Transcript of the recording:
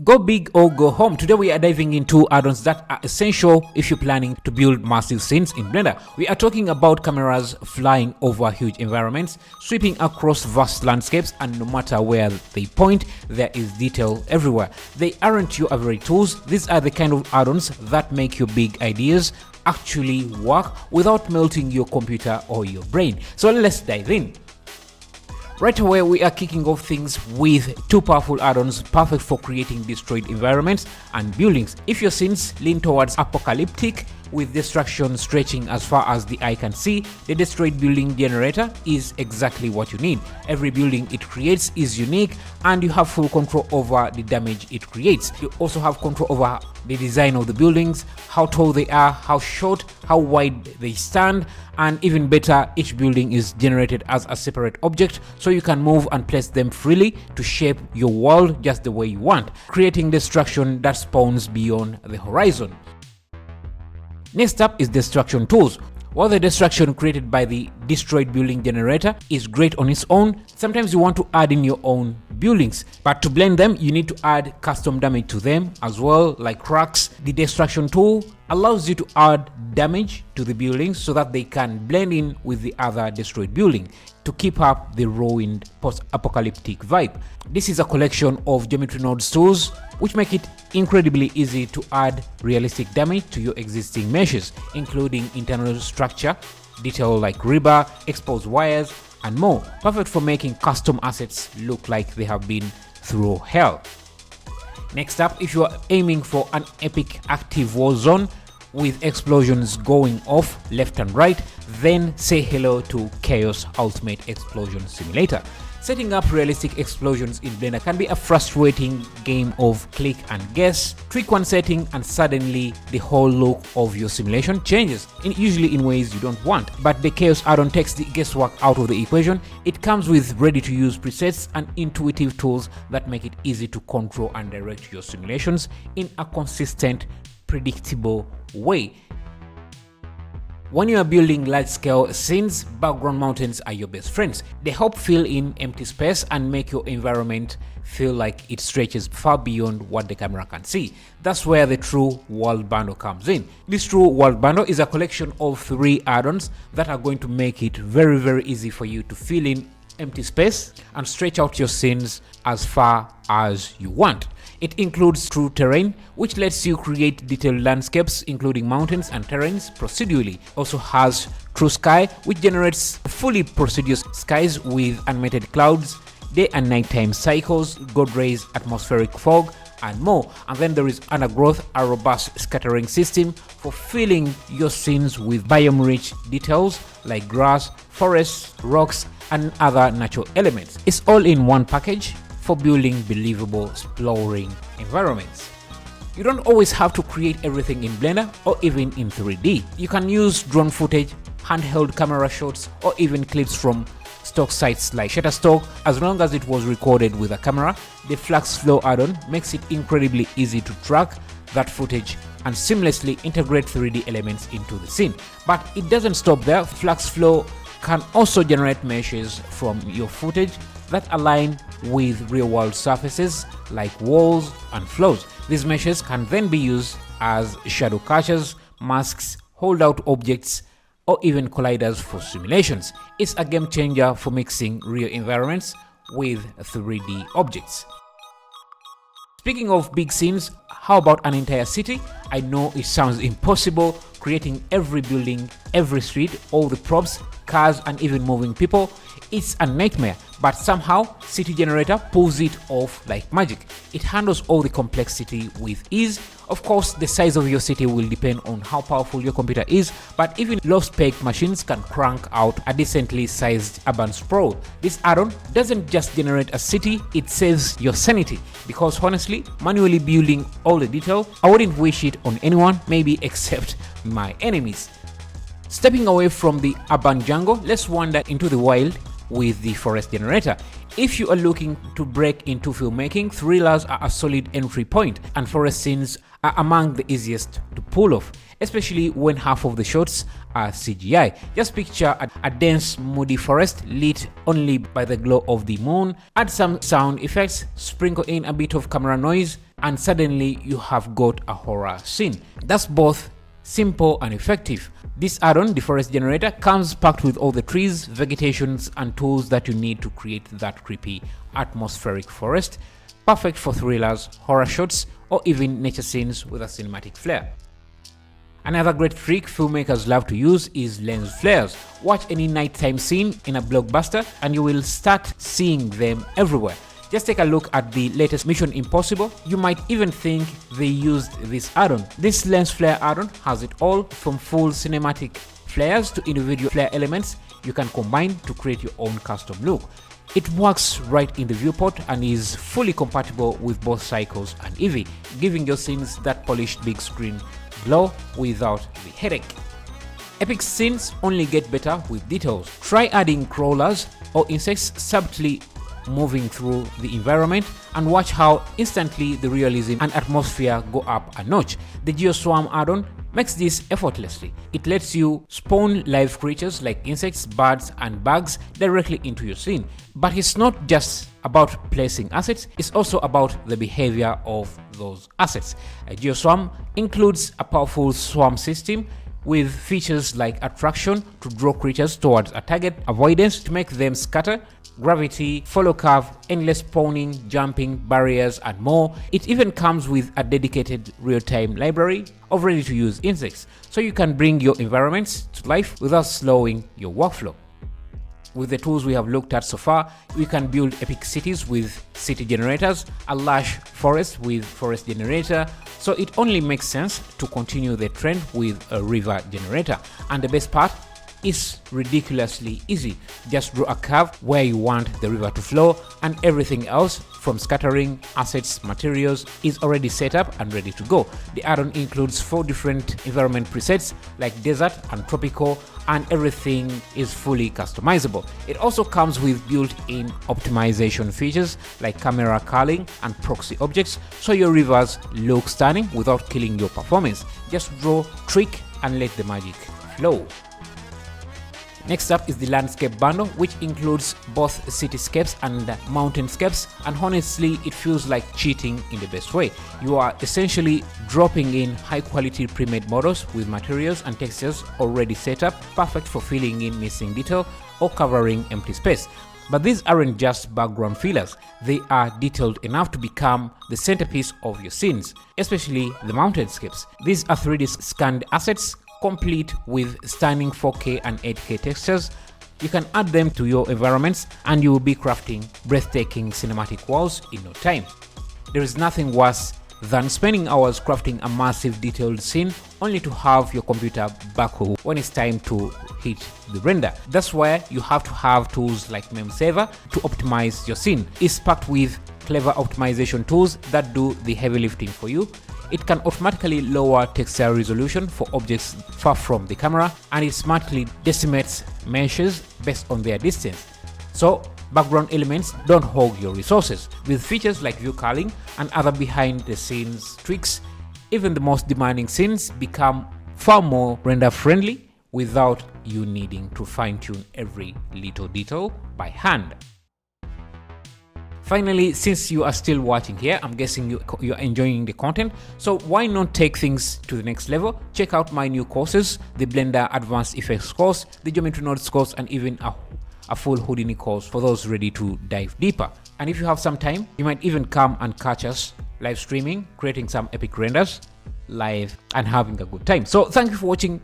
Go big or go home. Today we are diving into add-ons that are essential if you're planning to build massive scenes in Blender. We are talking about cameras flying over huge environments, sweeping across vast landscapes, and no matter where they point, there is detail everywhere. They aren't your average tools. These are the kind of add-ons that make your big ideas actually work without melting your computer or your brain. So let's dive in. Right away, we are kicking off things with two powerful add-ons perfect for creating destroyed environments and buildings. If your scenes lean towards apocalyptic, with destruction stretching as far as the eye can see, the destroyed building generator is exactly what you need. Every building it creates is unique and you have full control over the damage it creates. You also have control over the design of the buildings, how tall they are, how short, how wide they stand, and even better, each building is generated as a separate object so you can move and place them freely to shape your world just the way you want, creating destruction that spawns beyond the horizon. Next up is destruction tools. While the destruction created by the destroyed building generator is great on its own, sometimes you want to add in your own buildings. But to blend them, you need to add custom damage to them as well, like cracks. The destruction tool allows you to add damage to the buildings so that they can blend in with the other destroyed building to keep up the ruined post-apocalyptic vibe. This is a collection of geometry nodes tools which make it incredibly easy to add realistic damage to your existing meshes, including internal structure, detail like rebar, exposed wires, and more. Perfect for making custom assets look like they have been through hell. Next up, if you are aiming for an epic active war zone with explosions going off left and right, then say hello to Chaos Ultimate Explosion Simulator. Setting up realistic explosions in Blender can be a frustrating game of click and guess. Tweak one setting and suddenly the whole look of your simulation changes, usually in ways you don't want. But the Chaos add-on takes the guesswork out of the equation. It comes with ready-to-use presets and intuitive tools that make it easy to control and direct your simulations in a consistent, predictable way. When you are building large-scale scenes, background mountains are your best friends. They help fill in empty space and make your environment feel like it stretches far beyond what the camera can see. That's where the True World Bundle comes in. This True World Bundle is a collection of 3 add-ons that are going to make it very easy for you to fill in empty space and stretch out your scenes as far as you want. It includes True Terrain, which lets you create detailed landscapes including mountains and terrains procedurally. Also has True Sky, which generates fully procedurous skies with animated clouds, day and nighttime cycles, God rays, atmospheric fog, and more. And then there is Undergrowth, a robust scattering system for filling your scenes with biome-rich details like grass, forests, rocks, and other natural elements. It's all in one package for building believable, exploring environments. You don't always have to create everything in Blender or even in 3D. You can use drone footage, handheld camera shots, or even clips from stock sites like Shutterstock. As long as it was recorded with a camera, the Flux Flow add-on makes it incredibly easy to track that footage and seamlessly integrate 3D elements into the scene. But it doesn't stop there. Flux Flow can also generate meshes from your footage that align with real-world surfaces like walls and floors. These meshes can then be used as shadow catchers, masks, hold-out objects, or even colliders for simulations. It's a game changer for mixing real environments with 3D objects. Speaking of big scenes, how about an entire city? I know it sounds impossible, creating every building, every street, all the props, cars, and even moving people. It's a nightmare, but somehow City Generator pulls it off like magic. It handles all the complexity with ease. Of course, the size of your city will depend on how powerful your computer is, but even low-spec machines can crank out a decently sized urban sprawl. This add-on doesn't just generate a city, it saves your sanity, because honestly, manually building all the detail, I wouldn't wish it on anyone, maybe except my enemies. Stepping away from the urban jungle, let's wander into the wild with the forest generator. If you are looking to break into filmmaking, thrillers are a solid entry point, and forest scenes are among the easiest to pull off, especially when half of the shots are CGI. Just picture a dense, moody forest lit only by the glow of the moon. Add some sound effects, sprinkle in a bit of camera noise, and suddenly you have got a horror scene. That's both simple and effective. This add-on, the forest generator, comes packed with all the trees, vegetations and tools that you need to create that creepy atmospheric forest, perfect for thrillers, horror shots, or even nature scenes with a cinematic flair. Another great trick filmmakers love to use is lens flares. Watch any nighttime scene in a blockbuster and you will start seeing them everywhere. Just take a look at the latest Mission Impossible. You might even think they used this add-on. This lens flare add-on has it all, from full cinematic flares to individual flare elements you can combine to create your own custom look. It works right in the viewport and is fully compatible with both Cycles and Eevee, giving your scenes that polished big screen glow without the headache. Epic scenes only get better with details. Try adding crawlers or insects subtly moving through the environment and watch how instantly the realism and atmosphere go up a notch. The Geio Swarm add-on makes this effortlessly. It lets you spawn live creatures like insects, birds and bugs directly into your scene. But it's not just about placing assets, it's also about the behavior of those assets. Geio Swarm includes a powerful swarm system with features like attraction to draw creatures towards a target, avoidance to make them scatter, gravity, follow curve, endless spawning, jumping, barriers and more. It even comes with a dedicated real-time library of ready-to-use insects, so you can bring your environments to life without slowing your workflow. With the tools we have looked at so far, we can build epic cities with city generators, a lush forest with forest generator, so it only makes sense to continue the trend with a river generator. And the best part, is ridiculously easy. Just draw a curve where you want the river to flow, and everything else from scattering, assets, materials is already set up and ready to go. The add-on includes 4 different environment presets like desert and tropical, and everything is fully customizable. It also comes with built-in optimization features like camera culling and proxy objects, so your rivers look stunning without killing your performance. Just draw, trick and let the magic flow. Next up is the landscape bundle, which includes both cityscapes and mountainscapes, and honestly it feels like cheating in the best way. You are essentially dropping in high quality pre-made models with materials and textures already set up, perfect for filling in missing detail or covering empty space. But these aren't just background fillers, they are detailed enough to become the centerpiece of your scenes, especially the mountainscapes. These are 3D scanned assets complete with stunning 4K and 8K textures. You can add them to your environments and you will be crafting breathtaking cinematic walls in no time. There is nothing worse than spending hours crafting a massive detailed scene only to have your computer buckle when it's time to hit the render. That's where you have to have tools like MeSaver to optimize your scene. It's packed with clever optimization tools that do the heavy lifting for you. It can automatically lower texture resolution for objects far from the camera, and it smartly decimates meshes based on their distance. So background elements don't hog your resources. With features like view culling and other behind the scenes tricks, even the most demanding scenes become far more render friendly without you needing to fine tune every little detail by hand. Finally, since you are still watching here, I'm guessing you're enjoying the content, so why not take things to the next level? Check out my new courses, the Blender Advanced Vfx Course, the Geometry Nodes course, and even a full Houdini course for those ready to dive deeper. And if you have some time, you might even come and catch us live streaming, creating some epic renders live and having a good time. So thank you for watching